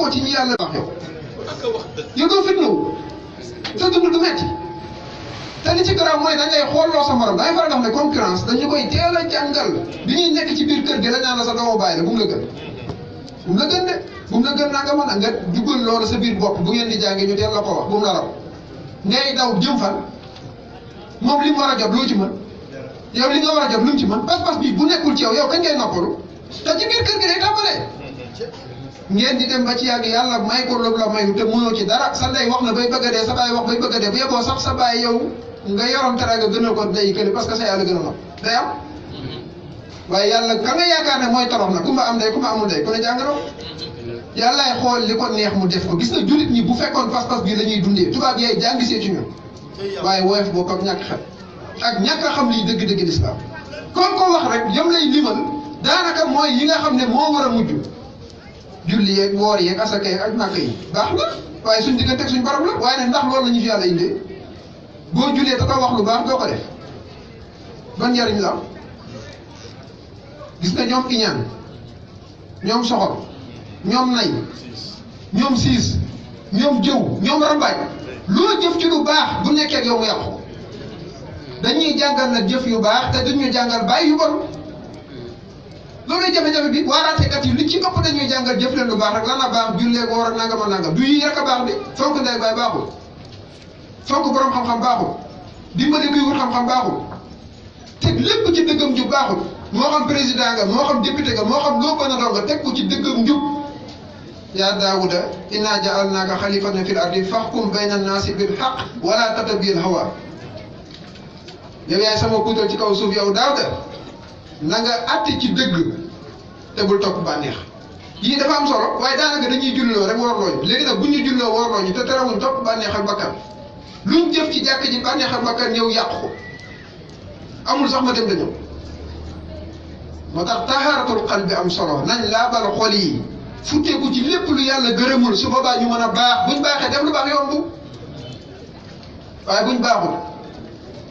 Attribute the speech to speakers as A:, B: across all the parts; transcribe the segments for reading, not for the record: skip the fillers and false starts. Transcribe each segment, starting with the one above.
A: bokkoo ci ñi yàlla wax yow doo fitnawu sa dund du metti te li ci garaaw mooy da ngay xooloo sa morom da ngay faral di wax ne concurrence dañu koy teel a jàngal bi ñuy nekk ci biir kër gi la ñaan la sa doomu bàyyi la bu mu la gën bu mu la gën de bu mu la gën naa nga mën a nga dugal loolu sa biir bopp bu ngeen di jàngee ñu teel la ko wax bu mu la raw ngay daw jëm fan moom li mu war a jot loo ci mën yow li nga war a jot lu mu ci mën pas-pas bi bu nekkul ci yow kañ ngay noppalu te ci biir kër gi day tàmbalee ngeen di dem ba ci yàgg yàlla may ko loolu la mayu te mënoo ci dara sa ndey wax na bay bëgg a dee sa baay wax bay bëgg a dee bu yeboo sax sa baay yow nga yoroon teraanga gënal ko day kële parce que sa yàlla gën a nopp day am waaye yàlla ka nga yaakaar ne mooy torox na ku ma am day ku ma amul day ku ne jàngaloo yàllaay xool li ko neex mu def ko gis na jullit ñi bu fekkoon pas-pas bi la ñuy dundee tubaab yaay jàngisee ci ñun waaye woyof bopp ak ñàkk xel ak ñàkk a xam liy dëgg-dëgg lislaam kon ko wax rek yam lay limal daanaka mooy yi nga xam ne moo war a mujj julli yeeg woor yeeg asaka yeeg ak nàkk yi baax na waaye suñ diggante ak suñ borom la waaye nag ndax loolu la ñu fi yàlla indee boo jullee te doo wax lu baax doo ko def ban njariñ la gis nga ñoom iñaan ñoom soxor ñoom nay ñoom siis ñoom jëw ñoom rambaaj loo jëf ci lu baax bu nekkee ak yow mu yàqu dañuy jàngal nag jëf yu baax te duñu jàngal bàyyi yu bon loolu jafe-jafe bi waaraatekat yi li ci ëpp dañuy jàngal jëf leen lu baax rek lan la baax jullee ko war ak nangam ak nangam du yii rek a baax bi fonk ndey baay baaxul fonk borom xam-xam baaxul dimbali kuy wut xam-xam baaxul teg lépp ci dëggam njub baaxul moo xam président nga moo xam député nga moo xam loo mën a doon nga teg ko ci dëggam njub yaa daawuda inna ja'alnaaka xalifatan fil ardi fahkum bayna nnaasi bil haqq wala tattabi'il hawa yow yaay sama kuutal ci kaw suuf yow daawuda na nga àtte ci dëgg te bul topp bànneex yii dafa am solo waaye daanaka dañuy julloo rek warloo ñu léegi nag bu ñu julloo warloo ñu te terewuñ topp bànneex ak bakkan luñ jëf ci jàkk ji bànneex ak bakkan ñëw yàqu ko amul sax ma dem da ñëw moo tax tahaaratul qalbi am solo nañ laabal xol yi futteeku ci lépp lu yàlla gërëmul su boobaa ñu mën a baax buñ baaxee def lu baax yomb waaye buñ baaxul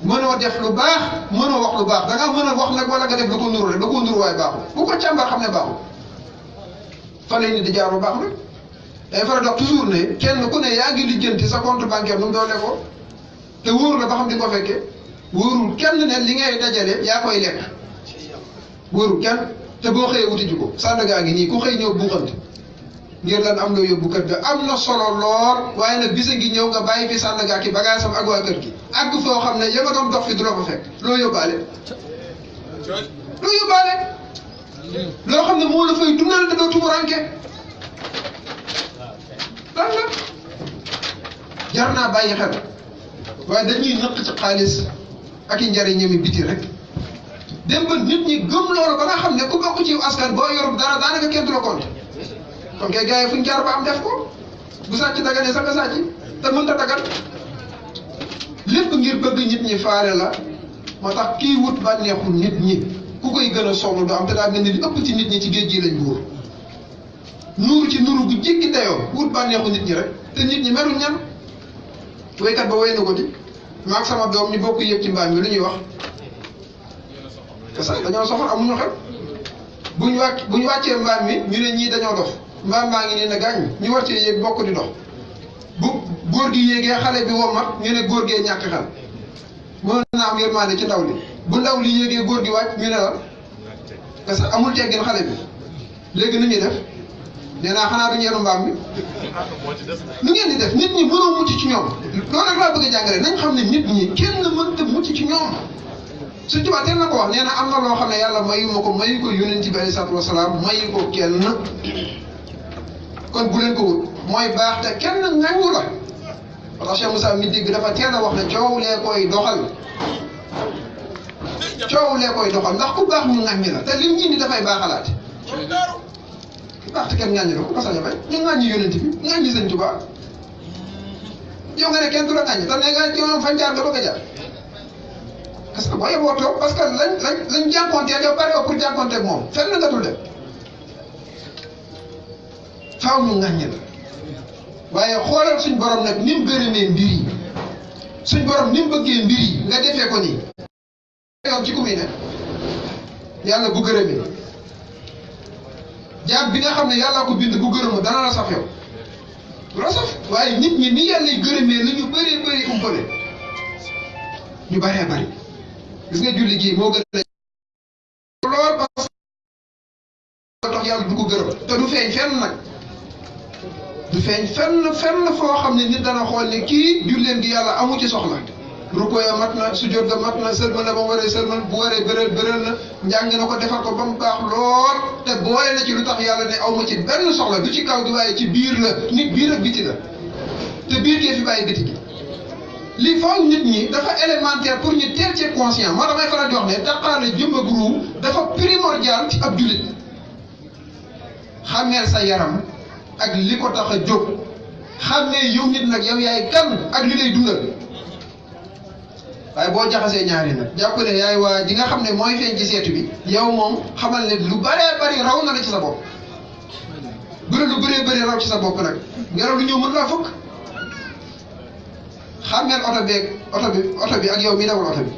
A: mënoo def lu baax mënoo wax lu baax da nga mën a wax nag wala nga def lu ko nuru rek da koo nuru waaye baaxul bu ko càmbar xam ne baaxul fa lay nit di jaar bu baax rek day faral di wax toujours ne kenn ku ne yaa ngi lijjanti sa compte bancaire nu mu doole ko te wóoru la ba xam di ko fekkee wóorul kenn ne li ngay dajale yaa koy lekk wóorul kenn te boo xëyee wuti ji ko Sandaga ngi nii ku xëy ñëw buuxante ngir lan am loo yóbbu kër ga am na solo lool waaye nag bisa ngi ñëw nga bàyyi fi Sandaga ki bagage am ak waa kër gi àgg foo xam ne ya nga doon dox fi du la fa fekk loo yóbbaale loo xam ne moo la fay dundal te doo tumuranke lan la jar naa bàyyi xel waaye dañuy nëq ci xaalis ak i njariñami biti rek dem ba nit ñi gëm loolu ba nga xam ne ku bokk ci askan boo yor dara daanaka kenn du la compte kon kay gars yi fu ñu jaar ba am def ko bu sàcc daganee sax nga sàcc te mënta dagan lépp ngir bëgg nit ñi faale la moo tax kii wut bànneexu nit ñi ku koy gën a sonn du am te daa mel ni li ëpp ci nit ñi ci géej gi lañ buur nuuru ci nuuru gu jéggi dayoo wut bànneexu nit ñi rek te nit ñi meruñ ñan waykat ba way na ko di maag sama doom ñu bokk yëg ci mbaam mi lu ñuy wax que ça dañoo soxor amuñu xel bu ñu wàccee mbaam mi ñu ne ñii dañoo dof mbaam maa ngi nii ne gaañ ñu wàccee yéeg bokk di dox bu góor gi yéegee xale bi wommat ñu ne góor gee ñàkk xel mën naa am yërmande ci ndaw li bu ndaw li yéegee góor gi wàcc ñu ne la parce que amul teggin xale bi léegi nu ñuy def nee naa xanaa duñu yenu mbaam mi nu ngeen di def nit ñi mënoo mucc ci ñoom loolu rek laa bëgg a jàngale nañ xam ne nit ñi kenn mënta mucc ci ñoom Sëñ Tuubaa teel na ko wax nee na am na loo xam ne yàlla mayu ma ko mayu ko yonent bi alayhi salaatu wasalaam mayu ko kenn kon bu leen ko wut mooy baax te kenn ŋaññu la parce que Cheikh Moussa mi dégg dafa teel a wax ne coow lee koy doxal ndax ku baax ñu ŋaññi la te lim ñi dafay baaxalaate ku baax te kenn ŋaññi la ku ko sañ a bay ñu ŋaññi yonent bi ŋaññi Sëñ Tuubaa yow nga ne kenn du la ŋaññi te ne nga yow fañ jaar nga bëgg a jaar parce que boo yeboo toog parce que lañ jànkonteel yow pare pour jànkonteeg moom fenn nga dul dem faaw ñu ŋaññi la waaye xoolal suñ borom nag ni mu gërëmee mbir yi suñ borom ni mu bëggee mbir yi nga defee ko nii. yoon ci ku muy ne yàlla bu gërëmee jaam bi nga xam ne yàlla ko bind bu gërëmoo dana la saf yow loo saf waaye nit ñi ni yàlla gërëmee lu ñu bëree bëri umpale ñu bëree bëri gis nga julli gii moo gën a lool parce que tax yàlla du ko gërëm te du feeñ fenn nag du feeñ fenn foo xam ne nit dana xool ne kii julleen gi yàlla amu ci soxla rukkoo ya mat na sujjóot ga mat na sëlmal na ba mu waree sëlmal bu waree bëreel na njàng na ko defar ko ba mu baax lool te boole na ci lu tax yàlla ne aw ma ci benn soxla du ci kaw gi waaye ci biir la nit biir ak biti la te biir gee fi bàyyi biti gi li faw nit ñi dafa élémentaire pour ñu teel ci conscient moo damay faral di wax ne daqaale jëmm ak ruu dafa primordial ci ab jullit xàmmeel sa yaram ak li ko tax a jóg xàmmee yow nit nag yow yaay kan ak li lay dundal waaye boo jaxasee ñaari nag jàpp ne yaay waa ji nga xam ne mooy feeñ ci seetu bi yow moom xamal ne lu bëree bëri raw na la ci sa bopp bu la lu bëree bëri raw ci sa bopp nag ngelaw lu ñëw mën laa fukk xàmmeel oto bi ak yow mi dawal oto bi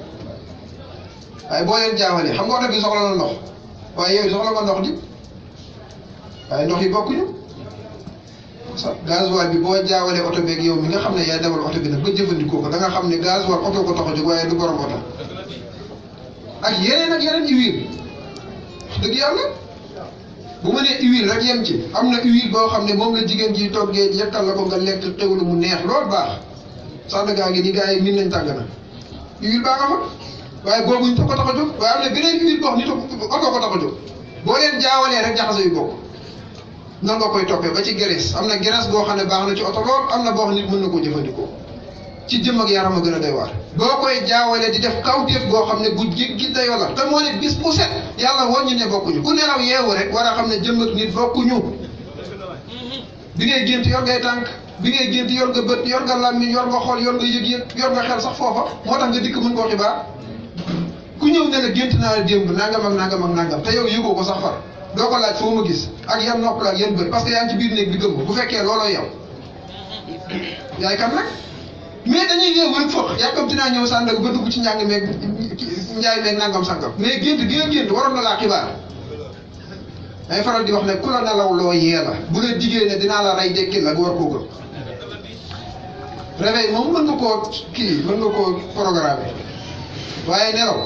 A: waaye boo leen jaawalee xam nga oto bi soxla na ndox waaye yow soxla nga ndox di waaye ndox yi bokkuñu gasoil bi boo jaawalee oto beeg yow mi nga xam ne yaay dawal oto bi nag ba jëfandikoo ko da nga xam ne gasoil oto ko tax a jóg waaye du borom oto ak yeneen huile wax dëgg yàlla bu ma nee huile rek yem ci am na huile boo xam ne moom la jigéen ji toggee yekkal la ko nga lekk xewlu mu neex lool baax Sandaga ngi ni gars yi min nañ tàng na huile baa nga fa waaye boobu ñu ko tax a jóg waaye am na beneen huile boo xam ni oto ko tax a jóg boo leen jaawalee rek jaxase yu bokk nan nga koy toppee ba ci graisse am na graisse boo xam ne baax na ci oto lool am na boo xam nit mën na koo jëfandikoo ci jëm ak yaram a gën a doy waar boo koy jaawalee di def kawteef goo xam ne bu jéggi dayoo la te moo ne bis bu set yàlla woon ñu ne bokkuñu ku nelaw yeewu rek war a xam ne jëm ak nit bokkuñu bi ngay gént yor ngay tànk bi ngay gént yor nga bët yor nga làmmiñ yor nga xol yor nga yëg-yëg yor nga xel sax foofa moo tax nga dikk mën koo xibaar ku ñëw ne la gént naa la démb nangam ak nangam te yow yëgoo ko sax far doo ko laaj foo ma gis ak yan nopp la ak yan bët parce que yaa ngi ci biir néeg bi gëm bu fekkee looloo yow yaay kan nag mais dañuy yeewu rek foog yàkkamti naa ñëw Sandaga ba dugg ci njàng meeg njaay meeg nangam sangam mais gént gi nga gént waroon na laa xibaar day faral di wax ne ku la nelaw loo yee la bu la jigéen ne dinaa la rey dekkil la nga war koo gëm réveil moom mën nga koo mën nga koo programmer waaye nelaw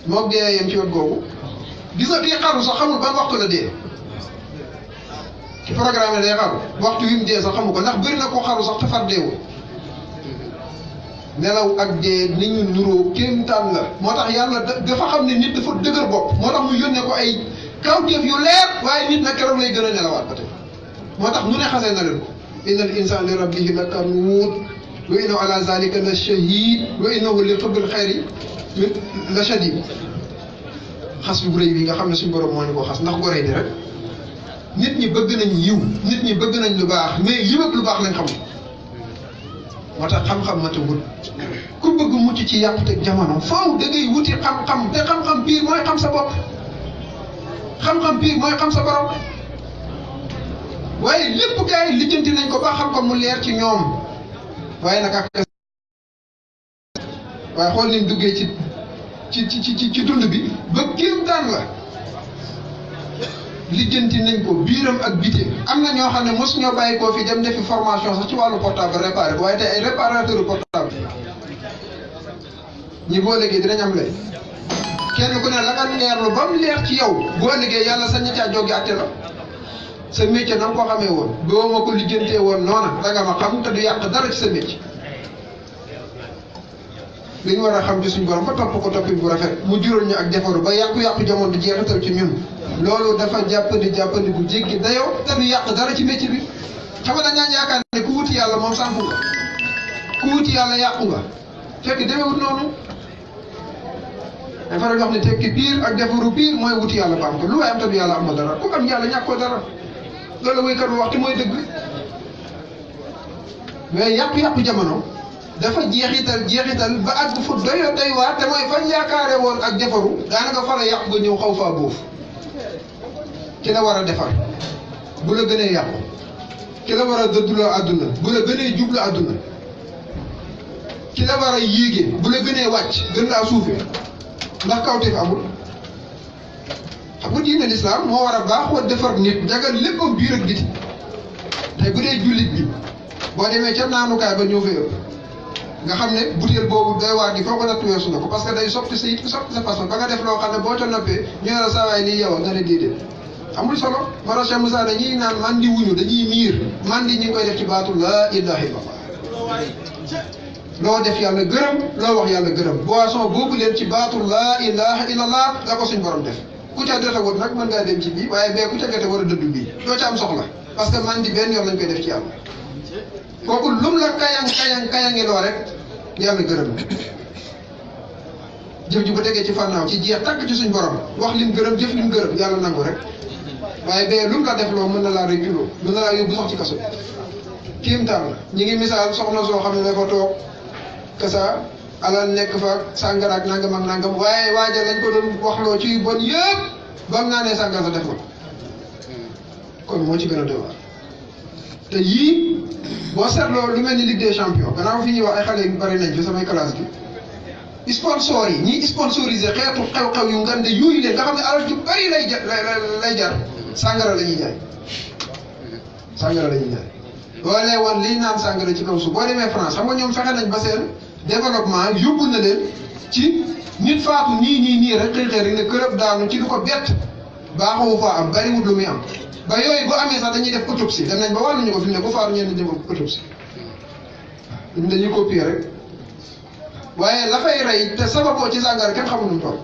A: moom dee yem ci wet googu gis nga kii xaru sax xamul ban waxtu la dee ci programme day xaru waxtu wi mu dee sax xamu ko ndax bëri na ko xaru sax te far deewul nelaw ak dee ni ñu nuroo kéemtaan la moo tax yàlla dafa xam ne nit dafa dëgër bopp moo tax mu yónnee ko ay kawteef yu leer waaye nit nag keroog lay gën a nelawaat ba tey moo tax nu ne xasee na leen ko inna al insana li rabbihi lakanuud wa innahu ala zalika la shahid wa innahu li hubbil xayri la shadid xas bu rëy bi nga xam ne suñu borom moo ñu ko xas ndax goree ni rek nit ñi bëgg nañ yiw nit ñi bëgg nañ lu baax mais yiw ak lu baax lañ xam moo tax xam-xam mata wut ku bëgg mucc ci yàqute jamono faaw da ngay wuti xam-xam te xam-xam biir mooy xam sa bopp xam-xam biir mooy xam sa borom waaye lépp gars yi lijjanti nañ ko ba xam ko mu leer ci ñoom waaye nag ak waaye xool ni mu duggee ci dund bi ba kéemtaan la lijjanti nañ ko biiram ak biti am na ñoo xam ne mos ñoo bàyyi koo fi dem defi formation sax ci wàllu portable réparé ko waaye tey ay réparateur portable ñi boo léegi dinañ am lay kenn ku ne la nga leerlu ba mu leer ci yow boo liggéey yàlla sañ na caa jóge àtte la sa métier na nga koo xamee woon boo ma ko lijjantee woon noona danga ma xam te du yàq dara ci sa métier li ñu war a xam ci suñu borom ba topp ko toppin bu rafet mu jural ñu ak defaru ba yàqu-yàqu jamono di jeexital ci ñun loolu dafa jàppandi bu jéggi dayoo te du yàq dara ci métier bi xam nga dañaa yaakaar ne ku wuti yàlla moom sànku nga ku wuti yàlla yàqu nga fekk demewut noonu dafa wax ne tekki biir ak defaru biir mooy wuti yàlla baax ko lu waay am te du yàlla am na dara ku am yàlla ñàkkoo dara loolu waykat bu waxtu mooy dëgg mais yàqu-yàqu jamono dafa jeexital ba àgg fu doy waar te mooy fañ yaakaare woon ak defaru daanaka fara yàqu nga ñëw xaw faa boof ki la war a defar bu la gënee yàqu ki la war a dëdduloo àdduna bu la gënee jublu àdduna ki la war a yéege bu la gënee wàcc gën laa suufee ndax kawteef amul xam nga diine lislaam moo war a baax wa defar nit jagal léppam biir ak biti te tey bu dee jullit bi boo demee ca naanukaay ba ñëw fa ëpp nga xam ne butéel boobu doy waar ni foo ko natt weesu na ko parce que day soppi sa it soppi sa façon ba nga def loo xam ne boo ca noppee ñu ne la saa waay lii yow nga ne déedéet amul solo Mara Cheikh Moussa dañuy naan mandi wuñu dañuy miir mandi ñi ngi koy def ci baatu laa ilaha illallah loo def yàlla gërëm loo wax yàlla gërëm boisson boobu leen ci baatu laa ilaha illallah la ko suñ borom def ku ca jotewut nag mën ngaa dem ci bii waaye bee ku ca jote war a dëddu bii doo ca am soxla parce que mandi benn yoon lañ koy def ci yàlla kooku lum la kayangi loo rek yàlla gërëm na jëf ji bu tegee ci fànnaaw ci jeex tàkk ci suñ borom wax lim gërëm jëf lim gërëm yàlla nangu rek waaye bee lum la def loo mën na laa reculoo mën na laa yóbbu sax ci kaso kéemtaan la ñi ngi misaal soxna soo xam ne dafa toog kasa alal nekk fa sàngara ak nangam ak nangam waaye waaja lañ ko doon waxloo ci bon yëpp ba mu naanee sàngara sa def na kon moo ci gën a doy waar te yii boo seetloo lu mel ni Ligue des champions gannaaw fi ñuy wax ay xale yu bari nañ fi samay classe bi sponsor yi ñi sponsorisé xeetu xew-xew yu ngande yooyu leen nga xam ne alal ju bari lay jar sàngara la ñuy jaay sàngara la ñuy jaay boo lee woon liy naan sàngara ci kaw su boo demee France xam nga ñoom fexe nañ ba seen développement yóbbu na leen ci nit faatu nii rek xëy rek ne kërëb daanu ci lu ko bett baaxawu fa am bariwut lu muy am ba yooyu bu amee sax dañuy def autopsie dem nañ ba wàlluñu ko fi mu ne bu faatu ñeen di dem autopsie waaw dañuy copier rek waaye la fay rey te sababoo ci sàngara kenn xamul nu mu toll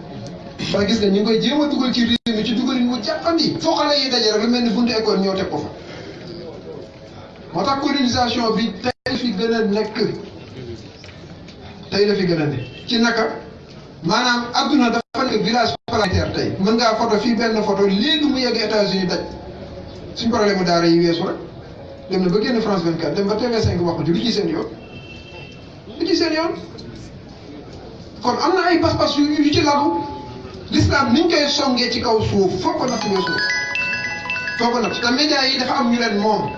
A: parce que gis nga ñu ngi koy jéem a dugal ci réew mi ci dugalin mu jàppandi foo xale yi daje rek lu mel ni buntu école ñëw teg ko fa moo tax colonisation bi tey fi gën a nekk tey la fi gën a nekk ci naka maanaam adduna dafa nekk village planétaire tey mën ngaa photo fii benn photo léegi mu yegg États-Unis daj suñ problème mu daara yi weesu rek dem na ba génn France 24 dem ba TV5 wax ko ci lu ci seen yoon lu ci seen yoon kon am na ay pas-pas yu ci lalu l'islam niñ koy songee ci kaw suuf foo ko natt weesu foo ko natt te médias yi dafa am ñu leen moom